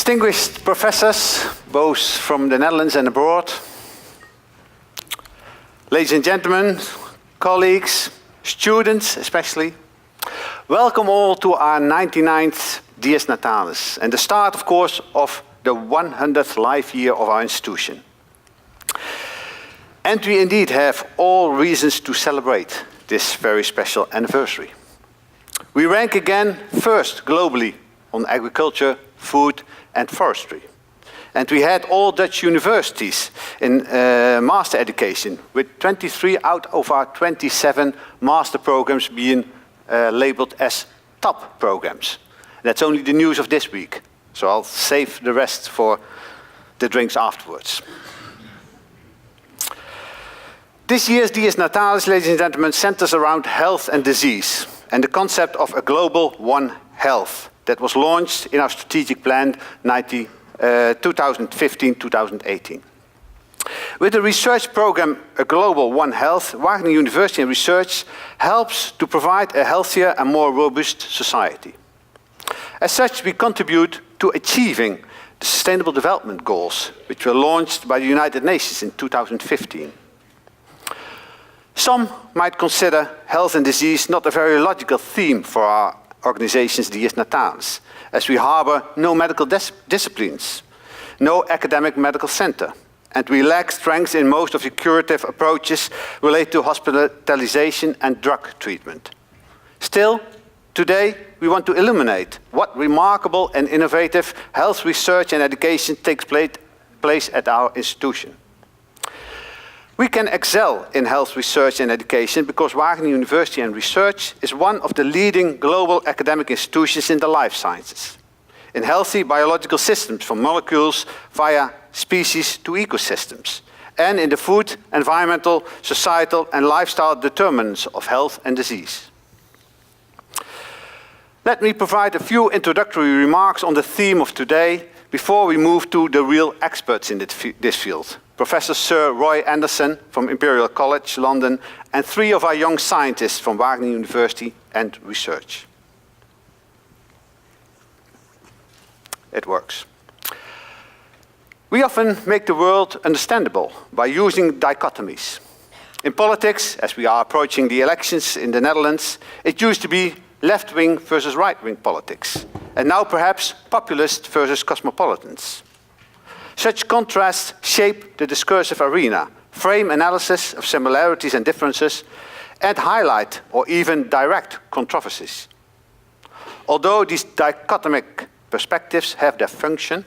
Distinguished professors, both from the Netherlands and abroad, ladies and gentlemen, colleagues, students especially, welcome all to our 99th Dies Natalis, and the start, of course, of the 100th life year of our institution. And we indeed have all reasons to celebrate this very special anniversary. We rank again first globally on agriculture, food and forestry. And we had all Dutch universities in master education, with 23 out of our 27 master programs being labeled as top programs. That's only the news of this week, so I'll save the rest for the drinks afterwards. This year's Dies Natalis, ladies and gentlemen, centers around health and disease and the concept of a global One Health that was launched in our strategic plan 2015-2018. With the research program A Global One Health, Wageningen University Research helps to provide a healthier and more robust society. As such, we contribute to achieving the Sustainable Development Goals, which were launched by the United Nations in 2015. Some might consider health and disease not a very logical theme for our organization's Dies Natalis, as we harbor no medical disciplines, no academic medical center, and we lack strength in most of the curative approaches related to hospitalization and drug treatment. Still, today we want to illuminate what remarkable and innovative health research and education takes place at our institution. We can excel in health research and education because Wageningen University Research is one of the leading global academic institutions in the life sciences, in healthy biological systems from molecules via species to ecosystems, and in the food, environmental, societal and lifestyle determinants of health and disease. Let me provide a few introductory remarks on the theme of today before we move to the real experts in this field. Professor Sir Roy Anderson from Imperial College London, and 3 of our young scientists from Wageningen University and Research. It works. We often make the world understandable by using dichotomies. In politics, as we are approaching the elections in the Netherlands, it used to be left-wing versus right-wing politics, and now perhaps populist versus cosmopolitans. Such contrasts shape the discursive arena, frame analysis of similarities and differences, and highlight or even direct controversies. Although these dichotomic perspectives have their function,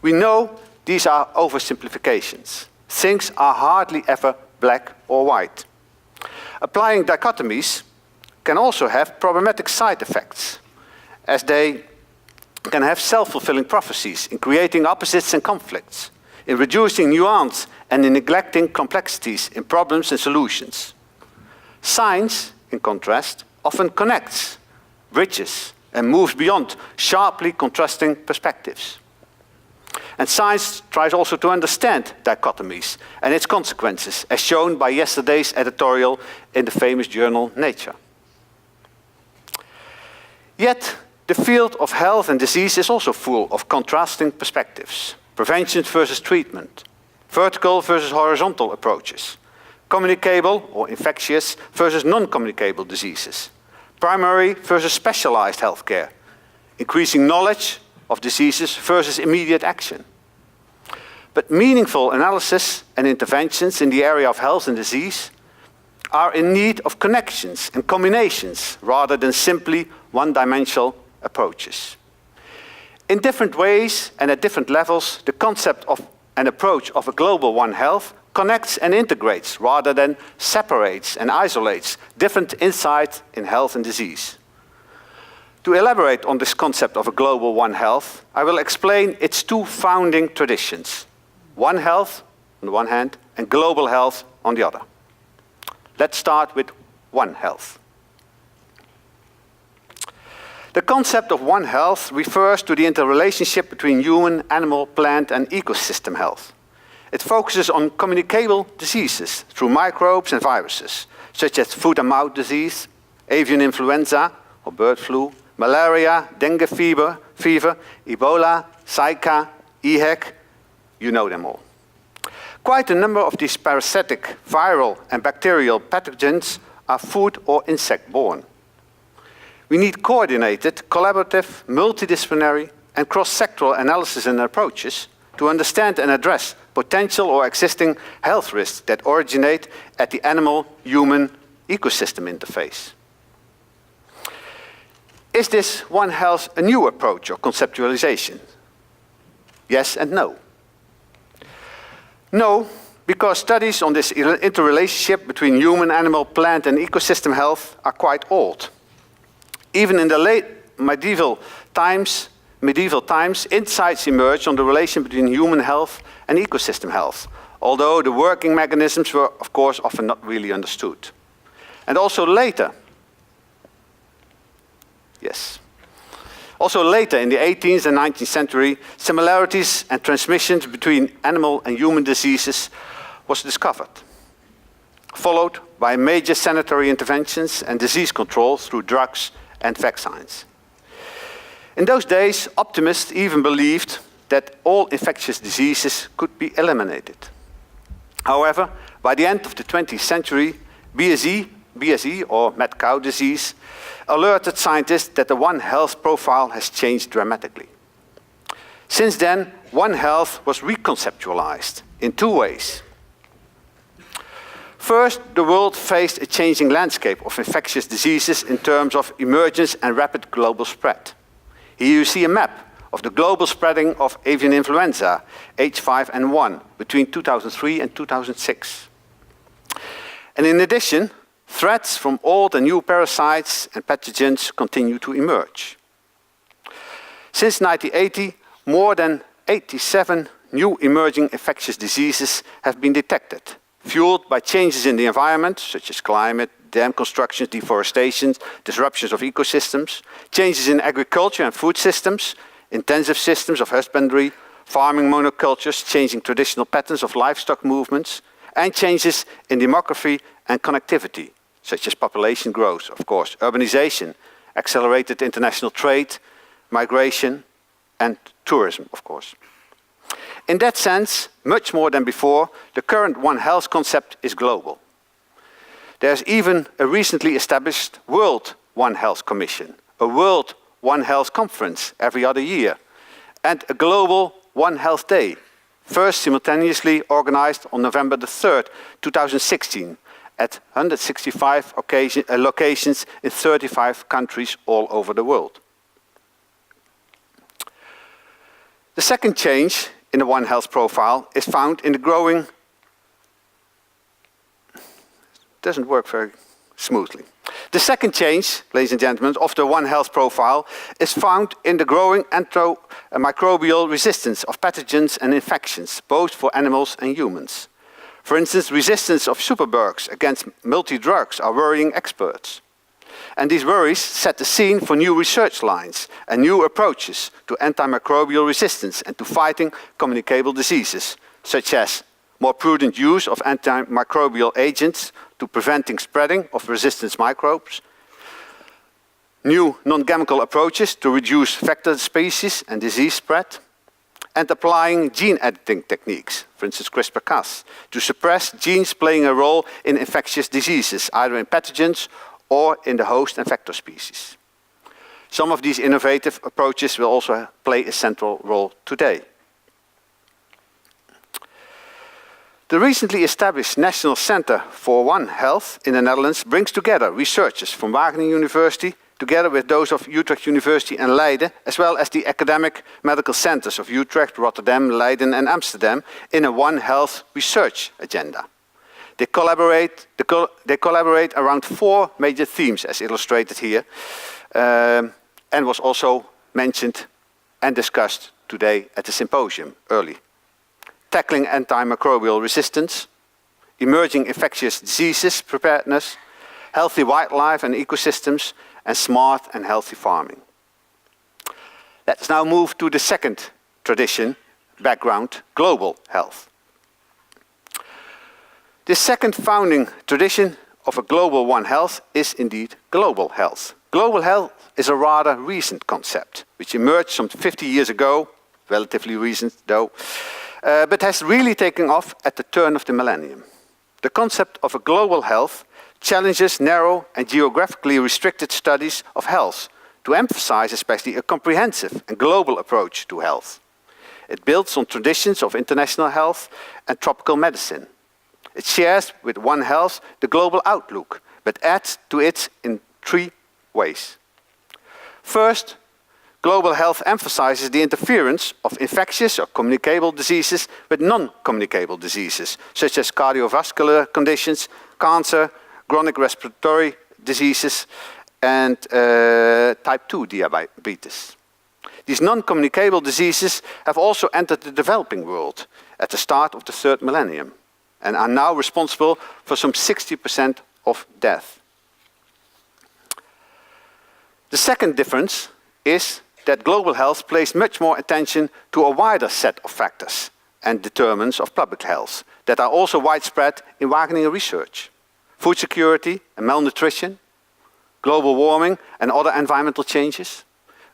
we know these are oversimplifications. Things are hardly ever black or white. Applying dichotomies can also have problematic side effects, as they can have self-fulfilling prophecies in creating opposites and conflicts, in reducing nuance and in neglecting complexities in problems and solutions. Science, in contrast, often connects, bridges, and moves beyond sharply contrasting perspectives. And science tries also to understand dichotomies and its consequences, as shown by yesterday's editorial in the famous journal Nature. Yet, the field of health and disease is also full of contrasting perspectives. Prevention versus treatment, vertical versus horizontal approaches, communicable or infectious versus non-communicable diseases, primary versus specialized healthcare, increasing knowledge of diseases versus immediate action. But meaningful analysis and interventions in the area of health and disease are in need of connections and combinations rather than simply one-dimensional approaches. In different ways and at different levels, the concept of an approach of a global One Health connects and integrates rather than separates and isolates different insights in health and disease. To elaborate on this concept of a global One Health, I will explain its 2 founding traditions: One Health on the one hand and global health on the other. Let's start with One Health. The concept of One Health refers to the interrelationship between human, animal, plant and ecosystem health. It focuses on communicable diseases through microbes and viruses, such as foot and mouth disease, avian influenza or bird flu, malaria, dengue fever, Ebola, Zika, EHEC, you know them all. Quite a number of these parasitic, viral and bacterial pathogens are food or insect-borne. We need coordinated, collaborative, multidisciplinary and cross-sectoral analysis and approaches to understand and address potential or existing health risks that originate at the animal-human ecosystem interface. Is this One Health a new approach or conceptualization? Yes and no. No, because studies on this interrelationship between human, animal, plant and ecosystem health are quite old. Even in the late medieval times, insights emerged on the relation between human health and ecosystem health, although the working mechanisms were, of course, often not really understood. And also later in the 18th and 19th century, similarities and transmissions between animal and human diseases was discovered, followed by major sanitary interventions and disease control through drugs and vaccines. In those days, optimists even believed that all infectious diseases could be eliminated. However, by the end of the 20th century, BSE, or mad cow disease, alerted scientists that the One Health profile has changed dramatically. Since then, One Health was reconceptualized in two ways. First, the world faced a changing landscape of infectious diseases in terms of emergence and rapid global spread. Here you see a map of the global spreading of avian influenza, H5N1, between 2003 and 2006. And in addition, threats from old and new parasites and pathogens continue to emerge. Since 1980, more than 87 new emerging infectious diseases have been detected, fueled by changes in the environment, such as climate, dam constructions, deforestation, disruptions of ecosystems, changes in agriculture and food systems, intensive systems of husbandry, farming monocultures, changing traditional patterns of livestock movements, and changes in demography and connectivity, such as population growth, of course, urbanization, accelerated international trade, migration, and tourism, of course. In that sense, much more than before, the current One Health concept is global. There's even a recently established World One Health Commission, a World One Health Conference every other year, and a global One Health Day, first simultaneously organized on November the 3rd, 2016, at 165 locations in 35 countries all over the world. The second change in the One Health profile is found in the growing... Doesn't work very smoothly. The second change, ladies and gentlemen, of the One Health profile is found in the growing antimicrobial resistance of pathogens and infections, both for animals and humans. For instance, resistance of superbugs against multi-drugs are worrying experts. And these worries set the scene for new research lines and new approaches to antimicrobial resistance and to fighting communicable diseases, such as more prudent use of antimicrobial agents to preventing spreading of resistant microbes, new non-chemical approaches to reduce vector species and disease spread, and applying gene editing techniques, for instance CRISPR-Cas, to suppress genes playing a role in infectious diseases, either in pathogens or in the host and vector species. Some of these innovative approaches will also play a central role today. The recently established National Center for One Health in the Netherlands brings together researchers from Wageningen University, together with those of Utrecht University and Leiden, as well as the academic medical centers of Utrecht, Rotterdam, Leiden and Amsterdam, in a One Health research agenda. They collaborate around 4 major themes, as illustrated here, and was also mentioned and discussed today at the symposium early. Tackling antimicrobial resistance, emerging infectious diseases preparedness, healthy wildlife and ecosystems, and smart and healthy farming. Let's now move to the second tradition, background, global health. This second founding tradition of a global One Health is indeed global health. Global health is a rather recent concept, which emerged some 50 years ago, relatively recent though, but has really taken off at the turn of the millennium. The concept of a global health challenges narrow and geographically restricted studies of health to emphasize especially a comprehensive and global approach to health. It builds on traditions of international health and tropical medicine. It shares with One Health the global outlook, but adds to it in three ways. First, global health emphasizes the interference of infectious or communicable diseases with non-communicable diseases, such as cardiovascular conditions, cancer, chronic respiratory diseases, and type 2 diabetes. These non-communicable diseases have also entered the developing world at the start of the third millennium and are now responsible for some 60% of death. The second difference is that global health pays much more attention to a wider set of factors and determinants of public health that are also widespread in Wageningen research. Food security and malnutrition, global warming and other environmental changes,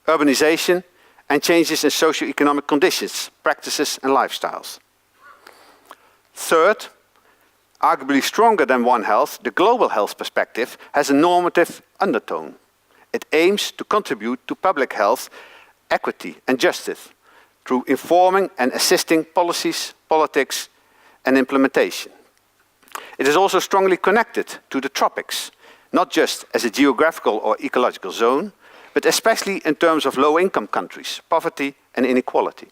urbanization and changes in socio-economic conditions, practices and lifestyles. Third, arguably stronger than One Health, the global health perspective has a normative undertone. It aims to contribute to public health, equity and justice through informing and assisting policies, politics and implementation. It is also strongly connected to the tropics, not just as a geographical or ecological zone, but especially in terms of low-income countries, poverty and inequality.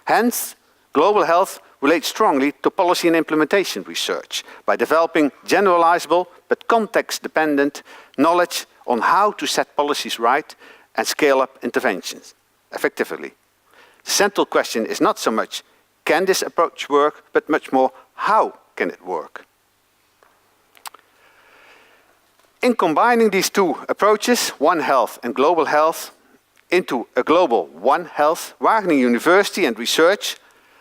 Hence, global health relates strongly to policy and implementation research by developing generalizable but context-dependent knowledge on how to set policies right and scale up interventions effectively. The central question is not so much, can this approach work, but much more, how can it work? In combining these two approaches, One Health and global health, into a global One Health, Wageningen University and Research,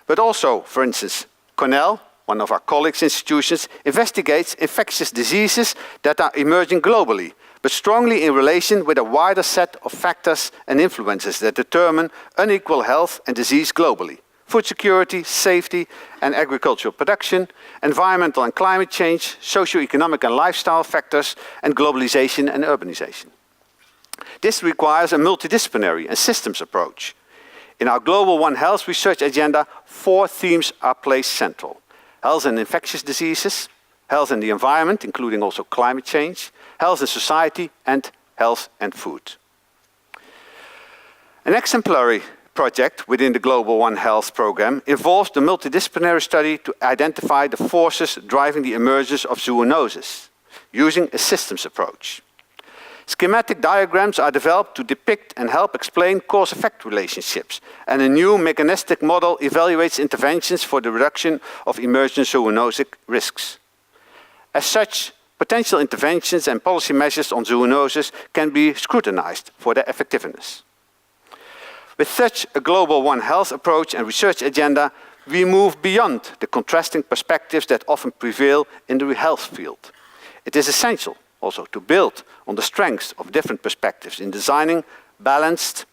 but also, for instance, Cornell, one of our colleagues' institutions, investigates infectious diseases that are emerging globally, but strongly in relation with a wider set of factors and influences that determine unequal health and disease globally. Food security, safety and agricultural production, environmental and climate change, socio-economic and lifestyle factors, and globalization and urbanization. This requires a multidisciplinary and systems approach. In our global One Health research agenda, 4 themes are placed central. Health and infectious diseases, health and the environment, including also climate change, health and society, and health and food. An exemplary project within the Global One Health program involves the multidisciplinary study to identify the forces driving the emergence of zoonosis, using a systems approach. Schematic diagrams are developed to depict and help explain cause-effect relationships, and a new mechanistic model evaluates interventions for the reduction of emergent zoonosic risks. As such, potential interventions and policy measures on zoonosis can be scrutinized for their effectiveness. With such a global One Health approach and research agenda, we move beyond the contrasting perspectives that often prevail in the health field. It is essential also to build on the strengths of different perspectives in designing balanced,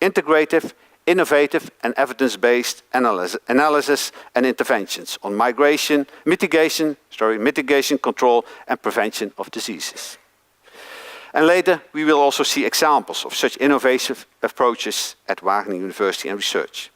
integrative, innovative and evidence-based analysis and interventions on mitigation, control and prevention of diseases. And later, we will also see examples of such innovative approaches at Wageningen University and Research.